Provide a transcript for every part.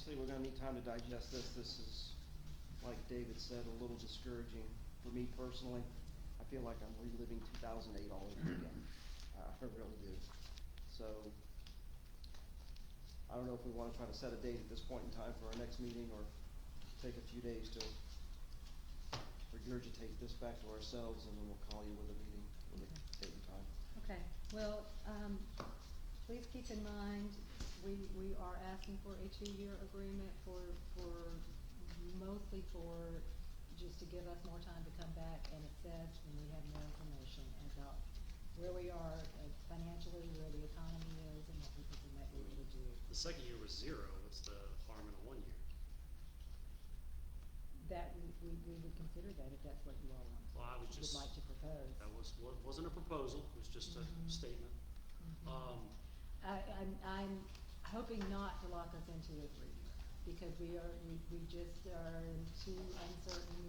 obviously, we're gonna need time to digest this. This is, like David said, a little discouraging for me personally. I feel like I'm reliving 2008 all over again. I really do. So, I don't know if we wanna try to set a date at this point in time for our next meeting, or take a few days to regurgitate this back to ourselves, and then we'll call you with a meeting, with a date and time. Okay, well, please keep in mind, we are asking for a 2-year agreement mostly for, just to give us more time to come back, and it says when we have more information about where we are financially, where the economy is, and what we think we might be able to do. The second year was 0, what's the harm in a 1 year? That, we would consider that if that's what you all want. Well, I was just. Would like to propose. That wasn't a proposal, it was just a statement. I'm hoping not to lock us into a 3-year, because we just are in too uncertain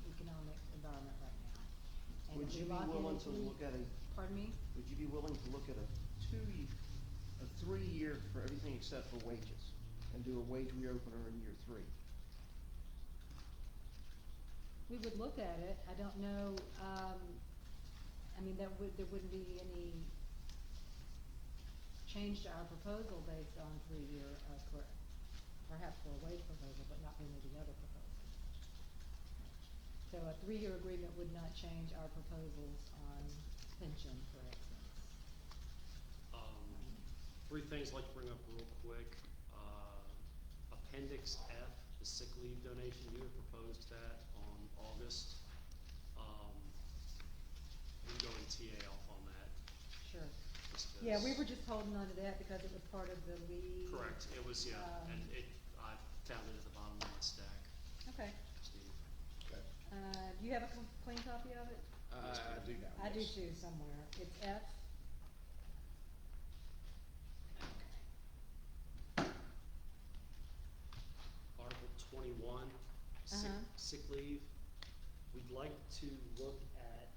economic environment right now. And Would if you we be lock in willing a to look at a? Pardon me? Would you be willing to look at a 3-year for everything except for wages, and do a wage reopener in year 3? We would look at it. I don't know, I mean, there wouldn't be any change to our proposal based on 3-year, perhaps for a wage proposal, but not any of the other proposals. So a 3-year agreement would not change our proposals on pension, for instance. 3 things I'd like to bring up real quick. Appendix F, the sick leave donation, you had proposed that on August. We can go in TA off on that. Sure. Just Yeah, we were just holding on to that because it was part of the leave. Correct, it was, yeah, and I found it at the bottom of my stack. Okay. Steve. Okay. Do you have a clean copy of it? I do now. I do yes. too, somewhere. It's F. Article 21, sick leave. We'd like to look at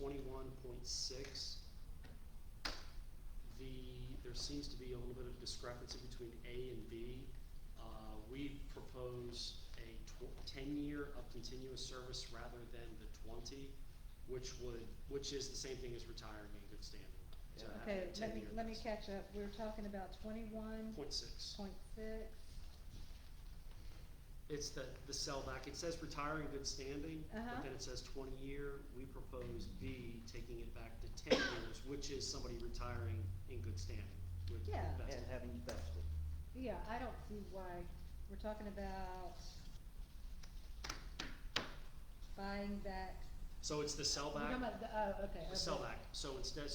21.6. There seems to be a little bit of discrepancy between A and B. We propose a 10-year of continuous service rather than the 20, which is the same thing as retaring in good standing. So have Okay, a 10-year let me vest. catch up. We're talking about 21.6. 0.6. It's the sellback. It says retiring in good standing, but then it says 20-year. We propose B, taking it back to 10 years, which is somebody retiring in good standing. With Yeah. vested. And having vested. Yeah, I don't see why. We're talking about buying back. So it's the We're sellback. talking about okay. The sellback. So instead,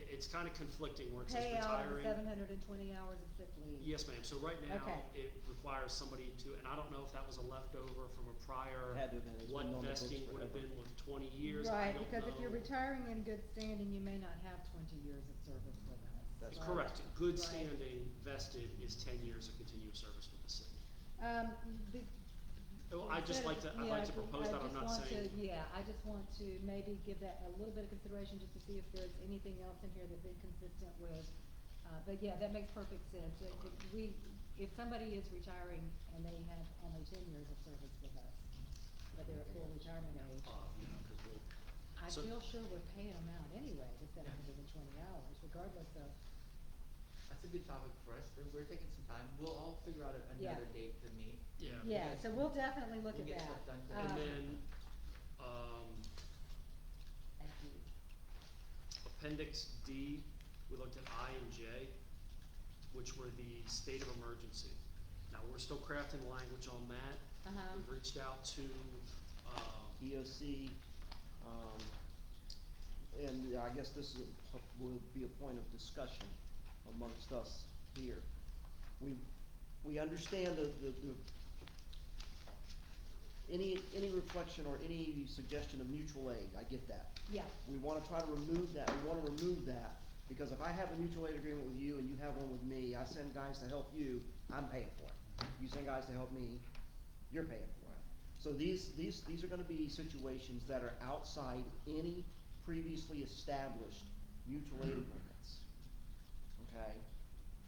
it's kind of conflicting where it says Pay out of retiring. 720 hours of sick leave. Yes, ma'am. So right now, Okay. it requires somebody to, and I don't know if that was a leftover from a prior, Had to have been. It's what been on the books vesting would have forever. been with 20 years. I Right, don't because if you're know. retiring in good standing, you may not have 20 years of service with us. That's right? Correct. Good Right. standing vested is 10 years of continuous service with the city. The- Oh, I'd like to propose that. I'm not saying. Yeah, I just want to maybe give that a little bit of consideration just to see if there's anything else in here that's inconsistent with, but yeah, that makes perfect sense. If somebody is retiring and they have only 10 years of service with us, but they're at full retirement age, I So- feel sure we're paying them out anyway, the 720 hours, regardless of. That's a good topic for us. We're taking some time. We'll all figure out Yeah. another date to meet. Yeah. Yeah, so we'll definitely look We'll at get that. stuff done today. And then, Thank you. Appendix D, we looked at I and J, which were the state of emergency. Now, we're still crafting language on that. We've reached out to, EOC, and I guess this will be a point of discussion amongst us here. We understand any reflection or any suggestion of mutual aid, I get that. Yeah. We wanna try to remove that, because if I have a mutual aid agreement with you and you have one with me, I send guys to help you, I'm paying for it. You send guys to help me, you're paying for it. So these are gonna be situations that are outside any previously established mutual aid agreements. Okay?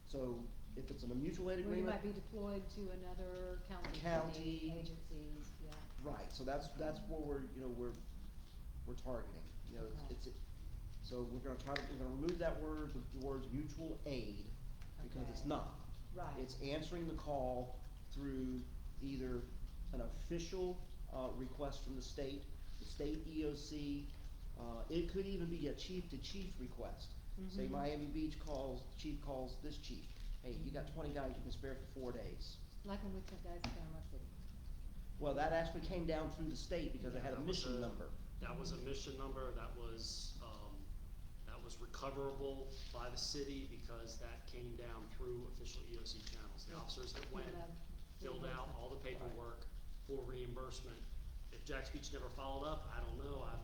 So if it's in a mutual aid Where you agreement. might be deployed to another county, County. city, agency, yeah. Right, so that's where we're targeting, Okay. so we're gonna remove that word, the words mutual aid, because it's Okay. not. Right. It's answering the call through either an official, request from the state EOC, it could even be a chief-to-chief request. Say Mhm. Miami Beach chief calls this chief, hey, you got 20 guys you can spare for 4 days. Like when we took guys to Panama City. Well, that actually came down through the state because it had a That was mission number. That was a mission number, that was recoverable by the city because that came down through official EOC channels. The Yeah. officers that went, Given a filled out all the Right. paperwork for reimbursement. If Jack's Beach never followed up, I don't know, I'm,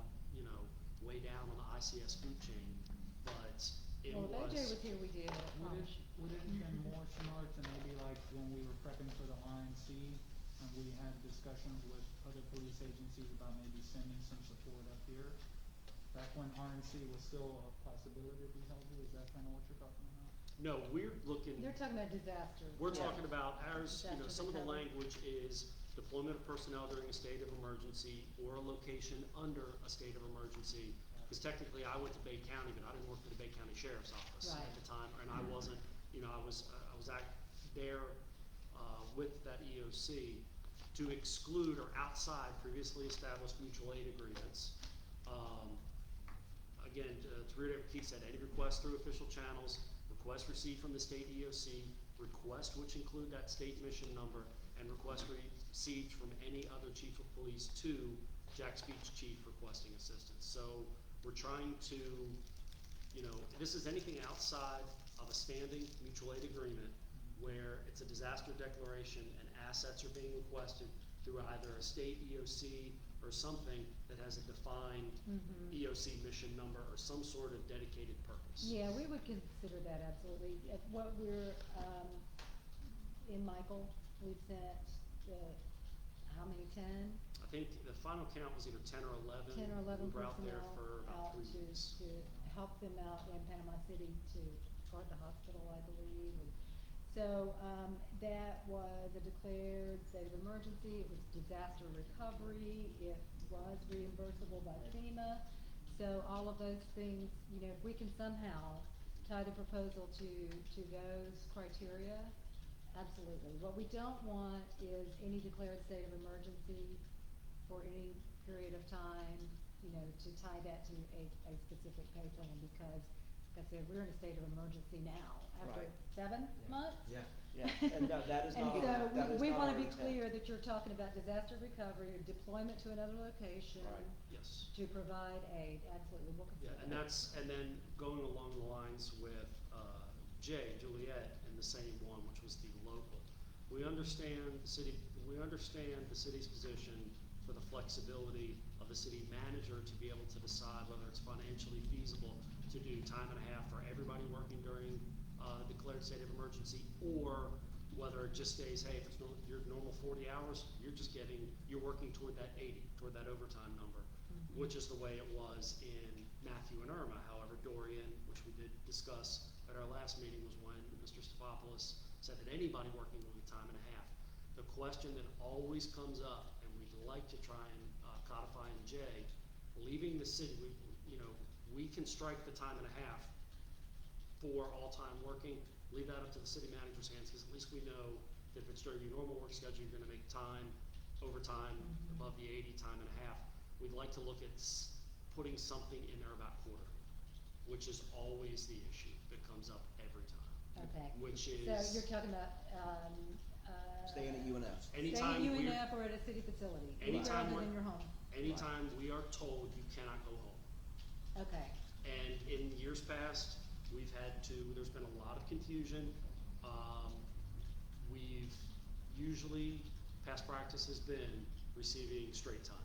way down on the ICS food chain, but it Well, was. if AJ was here, we did, I promise. Would it have been more similar to maybe like when we were prepping for the RNC, and we had discussions with other police agencies about maybe sending some support up here? Back when RNC was still a possibility to be held here, is that kinda what you're talking about? No, we're looking. They're talking about disaster. We're Yeah. talking about ours, Disaster some of the recovery. language is deployment of personnel during a state of emergency or a location under a state of emergency. Because technically I went to Bay County, but I didn't work for the Bay County Sheriff's Office Right. at the time, and I wasn't, I was there, with that EOC to exclude or outside previously established mutual aid agreements. Again, to reiterate what Keith said, any request through official channels, request received from the state EOC, request which include that state mission number, and request received from any other chief of police to Jack's Beach chief requesting assistance. So we're trying to, this is anything outside of a standing mutual aid agreement where it's a disaster declaration and assets are being requested through either a state EOC or something that has a defined Mhm. EOC mission number or some sort of dedicated purpose. Yeah, we would consider that absolutely. What we're, in Michael, we've sent how many, 10? I think the final count was either 10 or 11. 10 or 11 We were out there personnel for about out 3 weeks. to help them out in Panama City to guard the hospital, I believe. And so, that was a declared state of emergency, it was disaster recovery, it was reimbursable by FEMA. So all of those things, if we can somehow tie the proposal to those criteria, absolutely. What we don't want is any declared state of emergency for any period of time, to tie that to a specific pay plan, because, like I said, we're in a state of emergency now, after Right. 7 Yeah. months? Yeah. Yeah, and that is not, And that so is we not wanna our be intent. clear that you're talking about disaster recovery or deployment to another location Right. Yes. to provide aid, absolutely, we'll Yeah, consider that. and then going along the lines with, Juliet, and the same one, which was the local. We understand the city's position for the flexibility of the city manager to be able to decide whether it's financially feasible to do time and a half for everybody working during, declared state of emergency, or whether it just stays, hey, if it's your normal 40 hours, you're working toward that 80, toward that overtime number, Mhm. which is the way it was in Matthew and Irma. However, Dorian, which we did discuss at our last meeting, was when Mr. Stefopoulos said that anybody working will get time and a half. The question that always comes up, and we'd like to try and codify in J, leaving the city, we can strike the time and a half for all-time working, leave that up to the city manager's hands, because at least we know that if it's during your normal work schedule, you're gonna make time, overtime, Mhm. above the 80, time and a half. We'd like to look at putting something in there about quarterly, which is always the issue that comes up every time, Okay. which So is you're talking about, Staying at UNF. staying anytime at we're, UNF or at a city facility, anytime anywhere other we're- than your home, anytime we are told you cannot go home. okay. And in years past, there's been a lot of confusion. Past practice has been receiving straight time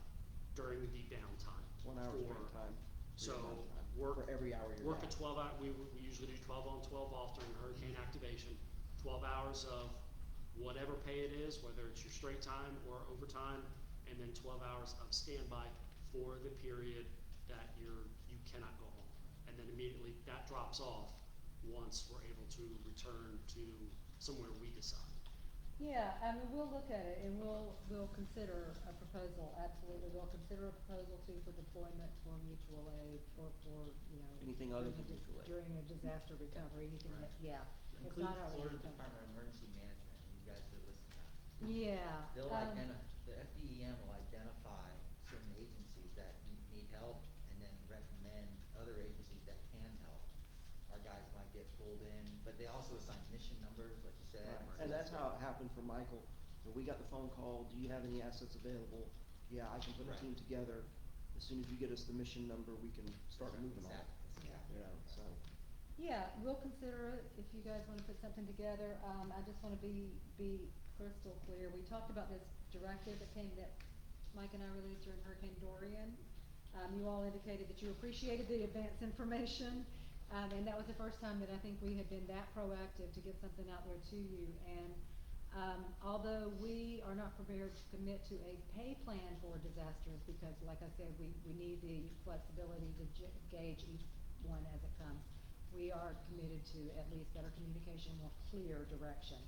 during the downtime. 1 hour for- straight time. So, Free amount of time work. For every hour you're Work down. at 12 hour, we usually do 12 on, 12 off during hurricane activation. 12 hours of whatever pay it is, whether it's your straight time or overtime, and then 12 hours of standby for the period that you cannot go home. And then immediately that drops off once we're able to return to somewhere we decide. Yeah, I mean, we'll look at it and we'll consider a proposal, absolutely. We'll consider a proposal too for deployment for mutual aid or for, you know. Anything other than during a mutual aid. During a disaster recovery, anything that, Right. yeah. It's Include not already Florida done. Department of Emergency Management, and you guys should listen to that. Yeah. They'll the FDEM will identify certain agencies that need help and then recommend other agencies that can help. Our guys might get pulled in, but they also assign mission numbers, like you said. And that's how it happened for Michael. When we got the phone call, do you have any assets available? Yeah, I can put a Right. team together. As soon as you get us the mission number, we can start moving on it. Exactly. You know, so. Yeah, we'll consider it if you guys wanna put something together. I just wanna be crystal clear. We talked about this directive that Mike and I released during Hurricane Dorian. You all indicated that you appreciated the advance information, and that was the first time that I think we had been that proactive to get something out there to you. And, although we are not prepared to commit to a pay plan for disasters, because like I said, we need the flexibility to gauge each one as it comes. We are committed to at least better communication, more clear direction.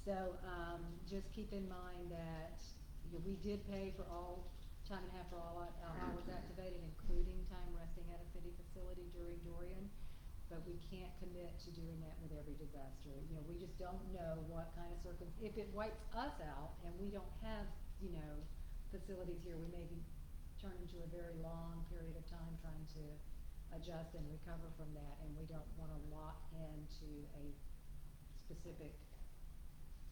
So, just keep in mind that, you know, we did pay for all, time and a half for all hours activated, including time resting at a city facility during Dorian. But we can't commit to doing that with every disaster. You know, we just don't know what kind of if it wipes us out and we don't have, you know, facilities here, we may be turn into a very long period of time trying to adjust and recover from that, and we don't wanna lock into a specific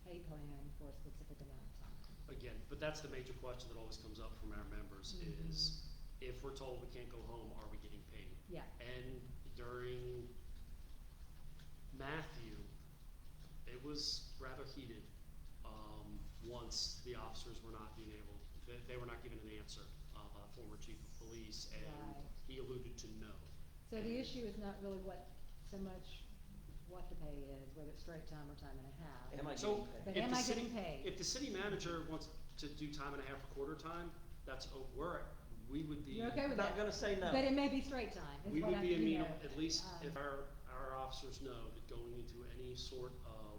pay plan for a specific amount of time. Again, but that's the major question that always comes up from our members is, if we're told we can't go home, are we getting paid? Yeah. And during Matthew, it was rather heated, once the officers were not being able, they were not given an answer, former chief of police, and Right. he alluded to no. So the issue is not really so much what the pay is, whether it's straight time or time and a half. Am I So, getting paid? But if am the I city, getting paid? if the city manager wants to do time and a half or quarter time, we would be. You're okay with Not that? gonna say no. But it may be straight time, is We what would I, be you know, amenable, at least if um, our officers know that going into any sort of